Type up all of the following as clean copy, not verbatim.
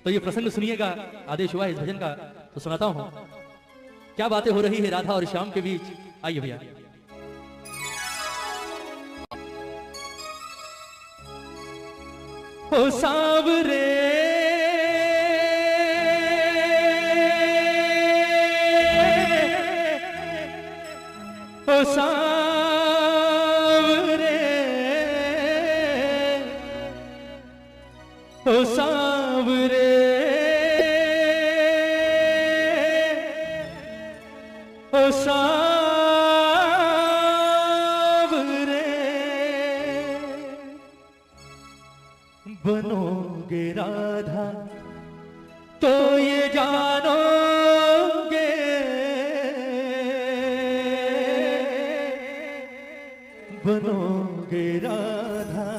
तो ये प्रसंग सुनिएगा, आदेश हुआ इस भजन का तो सुनाता हूं। क्या बातें हो रही है राधा और श्याम के बीच, आइए भैया। ओ सांवरे ओ सांवरे ओ सांवरे ओ सांवरे बनोगे राधा तो ये जानोगे, बनोगे राधा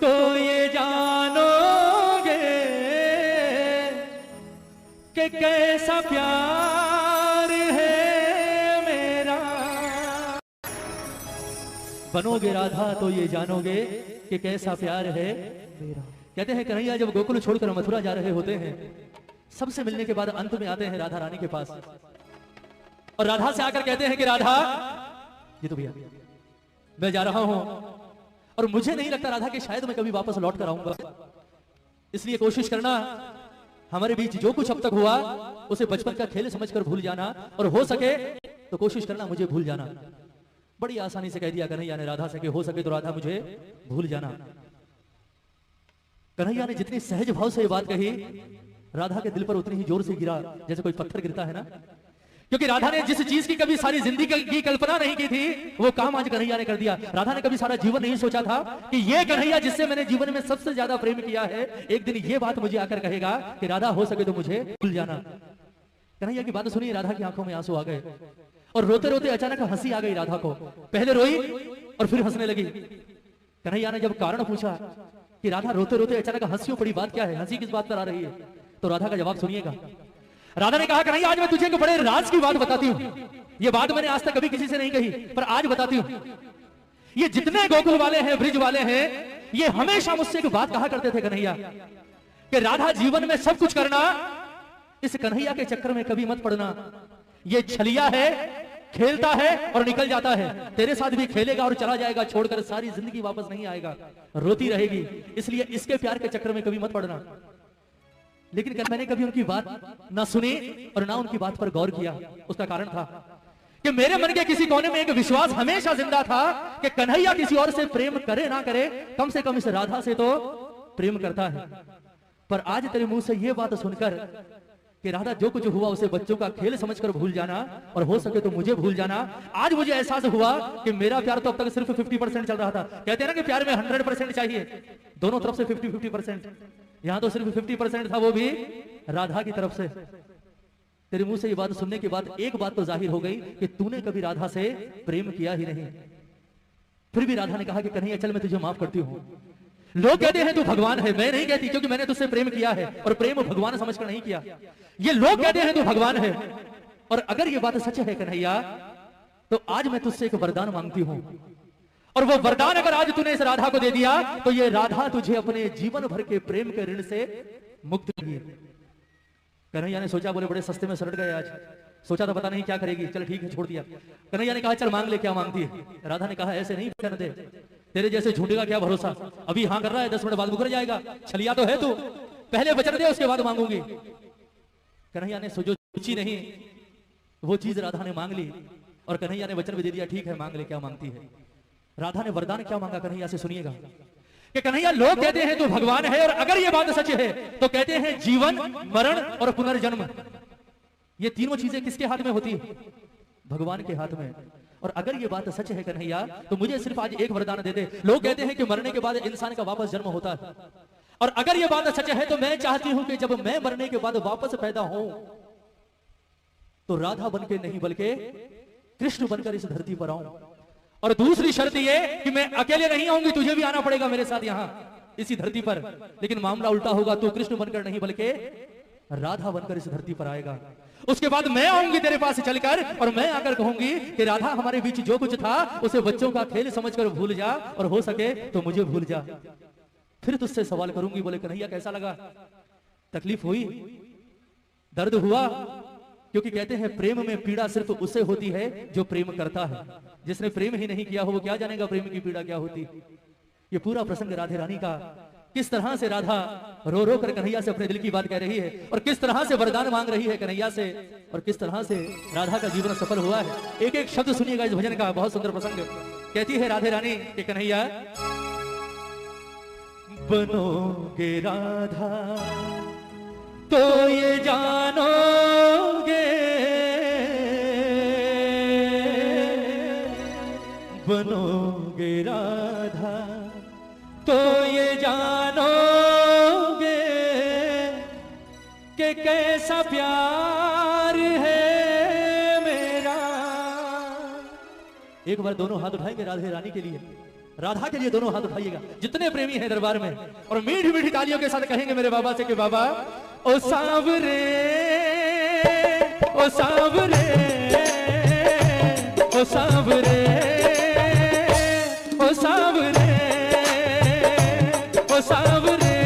तो ये जानोगे कि कैसा प्यार है मेरा। बनोगे राधा तो ये जानोगे कि कैसा प्यार है मेरा। कहते हैं कन्हैया जब गोकुल छोड़कर मथुरा जा रहे होते हैं, सबसे मिलने के बाद अंत में आते हैं राधा रानी के पास और राधा से आकर कहते हैं कि राधा, ये तो भैया मैं जा रहा हूं और मुझे नहीं लगता राधा कि शायद मैं कभी वापस लौट कर आऊंगा, इसलिए कोशिश करना हमारे बीच जो कुछ अब तक हुआ उसे बचपन का खेल समझकर भूल जाना, और हो सके तो कोशिश करना मुझे भूल जाना। बड़ी आसानी से कह दिया कन्हैया ने राधा से कि हो सके तो राधा मुझे भूल जाना। कन्हैया ने जितनी सहज भाव से ये बात कही, राधा के दिल पर उतनी ही जोर से गिरा जैसे कोई पत्थर गिरता है ना, क्योंकि राधा ने जिस चीज की कभी सारी जिंदगी की कल्पना नहीं की थी वो काम आज कन्हैया ने कर दिया। राधा ने कभी सारा जीवन नहीं सोचा था कि ये कन्हैया जिससे मैंने जीवन में सबसे ज्यादा प्रेम किया है, एक दिन ये बात मुझे आकर कहेगा कि राधा हो सके तो मुझे भूल जाना। कन्हैया की बात सुनी, राधा की आंखों में आंसू आ गए और रोते रोते अचानक हंसी आ गई राधा को। पहले रोई और फिर हंसने लगी। कन्हैया ने जब कारण पूछा कि राधा रोते रोते अचानक हंसियों पड़ी बात क्या है, हंसी किस बात पर आ रही है, तो राधा का जवाब सुनिएगा। राधा ने कहा कन्हैया आज मैं तुझे एक बड़े राज की बात बताती हूं, ये बात मैंने आज तक कभी किसी से नहीं कही पर आज बताती हूं। ये जितने गोकुल वाले हैं, ब्रिज वाले हैं, ये हमेशा मुझसे एक बात कहा करते थे कन्हैया कि राधा जीवन में सब कुछ करना, इस कन्हैया के चक्कर में कभी मत पड़ना। ये छलिया है, खेलता है और निकल जाता है, तेरे साथ भी खेलेगा और चला जाएगा, छोड़कर सारी जिंदगी वापस नहीं आएगा, रोती रहेगी, इसलिए इसके प्यार के चक्कर में कभी मत पड़ना। लेकिन मैंने कभी उनकी बात ना सुनी और ना उनकी बात पर गौर किया। उसका कारण था कि मेरे मन के किसी कोने में एक विश्वास हमेशा जिंदा था कि कन्हैया किसी और से प्रेम करे ना करे, कम से कम इस राधा से तो प्रेम करता है। पर आज तेरे मुंह से यह बात सुनकर कि राधा जो कुछ हुआ उसे बच्चों का खेल समझकर भूल जाना और हो सके तो मुझे भूल जाना, आज मुझे एहसास हुआ कि मेरा प्यार तो अब तक सिर्फ 50% चल रहा था। कहते हैं ना कि प्यार में 100% चाहिए, दोनों तरफ से 50-50%, यहां तो सिर्फ 50% था, वो भी राधा की तरफ से। तेरे मुंह से ये बात सुनने के बाद एक बात तो जाहिर हो गई कि तूने कभी राधा से प्रेम किया ही नहीं। फिर भी राधा ने कहा कि कन्हैया चल मैं तुझे माफ करती हूं। लोग कहते हैं तू भगवान है, मैं नहीं कहती, क्योंकि मैंने तुझसे प्रेम किया है और प्रेम भगवान समझकर नहीं किया। ये लोग कहते हैं तू भगवान है, और अगर ये बात सच है कन्हैया तो आज मैं तुझसे एक वरदान मांगती हूं, और वो वरदान अगर आज तूने इस राधा को दे दिया तो ये राधा तुझे अपने जीवन भर के प्रेम के ऋण से मुक्त करेगी। कन्हैया ने सोचा, बोले बड़े सस्ते में सलट गए आज, सोचा था पता नहीं क्या करेगी, चल ठीक है छोड़ दिया। कन्हैया ने कहा चल मांग ले, क्या मांगती है। राधा ने कहा ऐसे नहीं करने दे, तेरे जैसे झूठे का क्या भरोसा, अभी हाँ कर रहा है 10 मिनट बाद मुकर जाएगा, छलिया तो है तू, पहले वचन दे उसके बाद मांगूंगी। कन्हैया ने जो सोची नहीं वो चीज राधा ने मांग ली और कन्हैया ने वचन भी दे दिया, ठीक है मांग ले क्या मांगती है। राधा ने वरदान क्या मांगा कन्हैया से सुनिएगा कि कन्हैया लोग कहते हैं तू भगवान है, और अगर ये बात सच है तो कहते हैं जीवन, मरण और पुनर्जन्म, ये तीनों चीजें किसके हाथ में होती है? भगवान के हाथ में। और अगर ये बात सच है कन्हैया तो मुझे सिर्फ आज एक वरदान दे दे। लोग कहते हैं कि मरने के बाद इंसान का वापस जन्म होता है, और अगर ये बात सच है तो मैं चाहती हूं कि जब मैं मरने के बाद वापस पैदा हूं तो राधा बनके नहीं बल्कि कृष्ण बनकर इस धरती पर आऊं। और दूसरी शर्त ये कि मैं अकेले नहीं आऊंगी, तुझे भी आना पड़ेगा मेरे साथ यहां इसी धरती पर, लेकिन मामला उल्टा होगा, तू कृष्ण बनकर नहीं बल्कि राधा बनकर इस धरती पर आएगा। उसके बाद मैं आऊंगी तेरे पास चलकर और मैं आकर कहूंगी कि राधा हमारे बीच जो कुछ था उसे बच्चों का खेल समझकर भूल जा, और हो सके तो मुझे भूल जा। फिर तुझसे सवाल करूंगी, बोले कन्हैया कैसा लगा? तकलीफ हुई, दर्द हुआ, क्योंकि कहते हैं प्रेम में पीड़ा सिर्फ उसे होती है जो प्रेम करता है। जिसने प्रेम ही नहीं किया हो वो क्या जानेगा प्रेम की पीड़ा क्या होती। ये पूरा प्रसंग राधे रानी का, किस तरह से राधा रो रो कर कन्हैया से अपने दिल की बात कह रही है और किस तरह से वरदान मांग रही है कन्हैया से, और किस तरह से राधा का जीवन सफल हुआ है। एक एक शब्द सुनिएगा इस भजन का, बहुत सुंदर प्रसंग। कहती है राधे रानी कि कन्हैया बनोगे राधा तो ये जानोगे, बनोगे राधा तो ये जानोगे कि कैसा प्यार है मेरा। एक बार दोनों हाथ उठाएंगे राधे रानी के लिए, राधा के लिए दोनों हाथ उठाइएगा जितने प्रेमी हैं दरबार में, और मीठी मीठी तालियों के साथ कहेंगे मेरे बाबा से कि बाबा ओ सांवरे, ओ सांवरे, ओ सांवरे, ओ सांवरे, ओ सांवरे,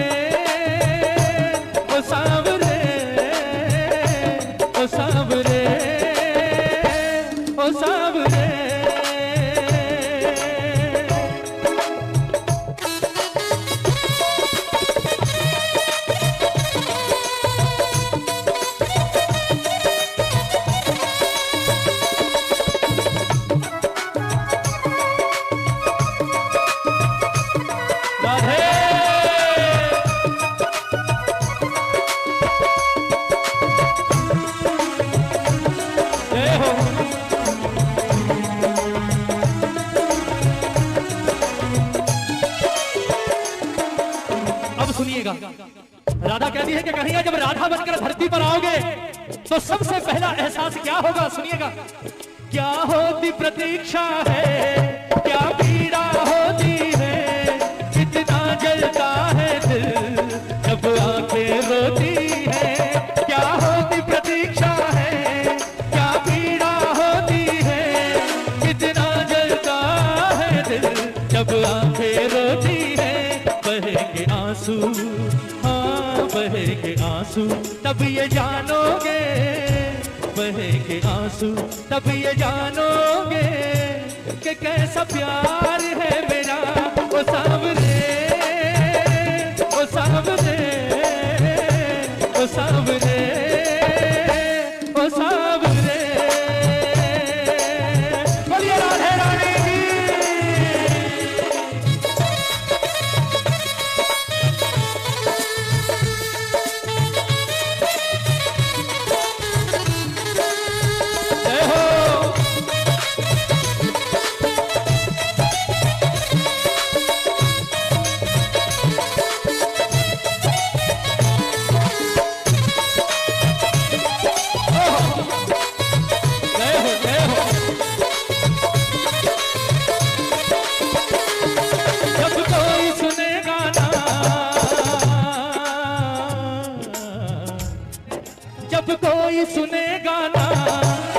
ओ सांवरे, ओ सांवरे, ओ सांवरे। राधा कहती है कि कन्हैया जब राधा बनकर धरती पर आओगे तो सबसे पहला एहसास क्या होगा, सुनिएगा। क्या होती प्रतीक्षा है, क्या पीड़ा होती है, कितना जलता है दिल जब आंखें रोती है। क्या होती प्रतीक्षा है, क्या पीड़ा होती है, कितना जलता है दिल जब आंखें रोती है। बहेंगे आंसू, बहेंगे आंसू तब ये जानोगे, बहेंगे आंसू तब ये जानोगे कि कैसा प्यार है मेरा। ओ सांवरे, ओ सांवरे, ओ सांवरे, ओ सांवरे। बोलिए राधे रानी की। कोई सुनेगा ना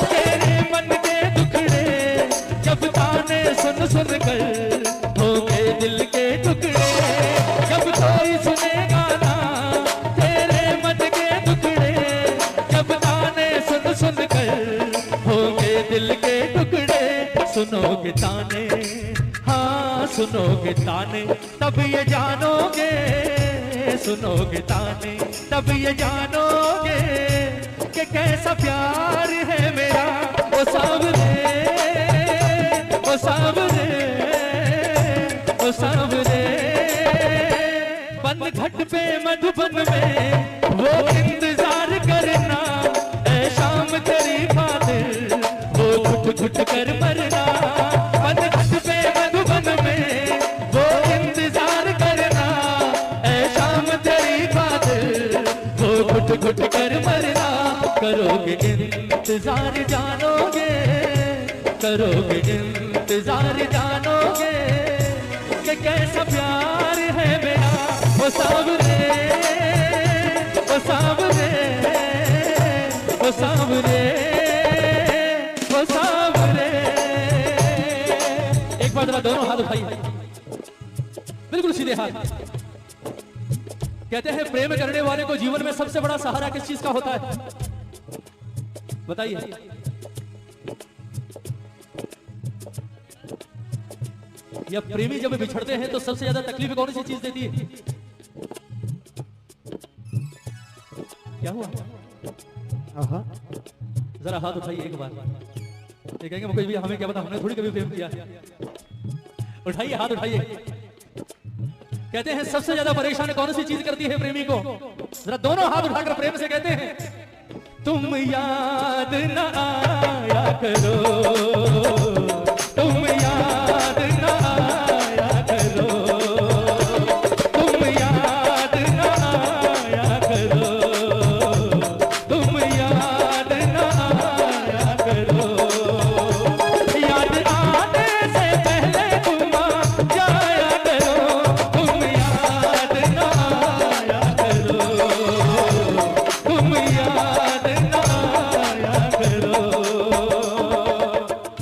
तेरे मन के दुखड़े, जब ताने सुन सुन कर होंगे दिल के टुकड़े। जब कोई सुनेगा ना तेरे मन के दुखड़े, जब ताने सुन सुन कर होंगे दिल के टुकड़े। सुनोगे ताने, हाँ सुनोगे ताने तब ये जानोगे, सुनोगे ताने तब ये जानोगे कि कैसा प्यार है मेरा। ओ सांवरे, ओ सांवरे, ओ सांवरे। बंद घट पे मधुबन में वो इंतजार करना, ऐ शाम तेरी खातिर वो घुट घुट कर मरना। बंद घट पे मधुबन में वो इंतजार करना, ऐ शाम तेरी खातिर वो घुट घुट कर मरना। करोगे इंतजार जानोगे, करोगे इंतजार जानोगे कि कैसा प्यार है मेरा। ओ सांवरे, ओ सांवरे, ओ सांवरे, ओ सांवरे। एक बार जरा दोनों हाथ उठाइए, बिल्कुल सीधे हाथ। कहते हैं प्रेम करने वाले को जीवन में सबसे बड़ा सहारा किस चीज का होता है? बताइए। या प्रेमी जब बिछड़ते हैं तो सबसे ज्यादा तकलीफ कौन सी चीज देती है? क्या हुआ? जरा हाथ उठाइए एक बार। ये कहेंगे मुकेश भैया हमें क्या पता, हमने थोड़ी कभी प्रेम किया। उठाइए, हाथ उठाइए। कहते हैं सबसे ज्यादा परेशान कौन सी चीज करती है प्रेमी को? जरा दोनों हाथ उठाकर प्रेम से कहते हैं, तुम याद न आया करो, तुम याद न आया करो, तुम याद न आया करो, तुम याद न आया करो, याद आने से पहले तुम आ जाया करो, तुम याद न आया करो, तुम याद न आया करो।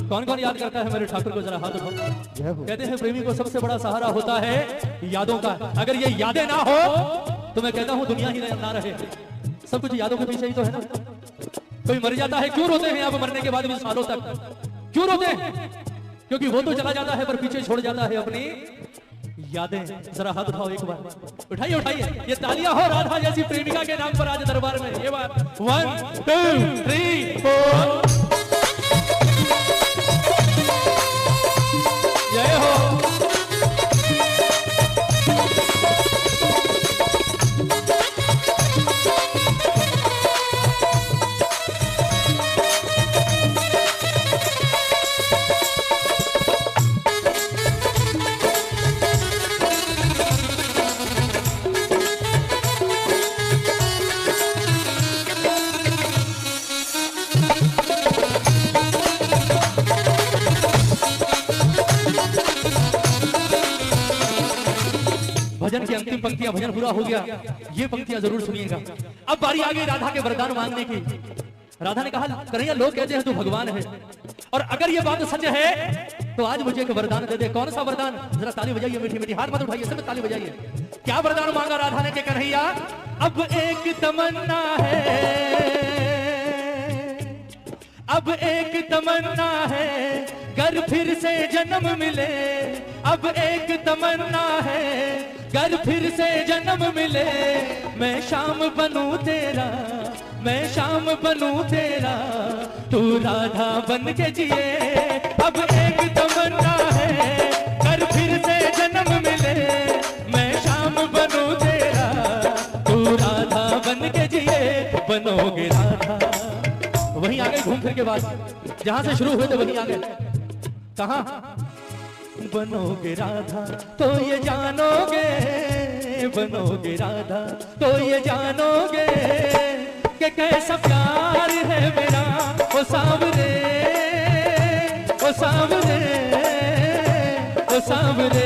कौन कौन याद करता है मेरे ठाकुर को? जरा हाथ उठाओ। कहते हैं प्रेमी को सबसे बड़ा सहारा होता है यादों का। अगर ये यादें ना हो तो मैं कहता हूं दुनिया ही ना रहे। सब कुछ यादों के पीछे ही तो है ना। कोई मर जाता है, क्यों रोते हैं आप? मरने के बाद भी सालों तक क्यों रोते हैं? क्योंकि वो तो चला जाता है पर पीछे छोड़ जाता है अपनी यादें। जरा हाथ उठाओ एक बार, उठाइए उठाइए। ये तालियां हो राधा जैसी प्रेमिका के नाम पर आज दरबार में। ये बात 1 2 3 4 जय हो। भजन की अंतिम पंक्तियां, भजन पूरा हो गया, ये पंक्तियां जरूर सुनिएगा। अब बारी आ गई राधा के वरदान मांगने की। राधा ने कहा, कन्हैया लोग कहते हैं तू भगवान है, और अगर ये बात सच है तो आज मुझे एक वरदान दे दे। कौन सा वरदान? जरा ताली बजाइए मीठी मीठी, हाथ मत उठाइए, सब ताली बजाइए। क्या वरदान मांगा राधा ने? के कन्हैया अब एक तमन्ना है, अब एक तमन्ना है, घर फिर से जन्म मिले। अब एक तमन्ना है, घर फिर से जन्म मिले। मैं शाम बनूं तेरा, मैं शाम बनूं तेरा, तू राधा बन के जिए। अब एक तमन्ना है, घर फिर से जन्म मिले। मैं शाम बनूं तेरा, तू राधा बन के जिए। बनोगे राधा। वहीं आ गए घूम फिर के बाद, जहां से शुरू हुए थे वहीं आ गए। कहां? बनोगे राधा तो ये जानोगे, बनोगे राधा तो ये जानोगे कि कैसा प्यार है मेरा। ओ सांवरे, ओ सांवरे, ओ सांवरे,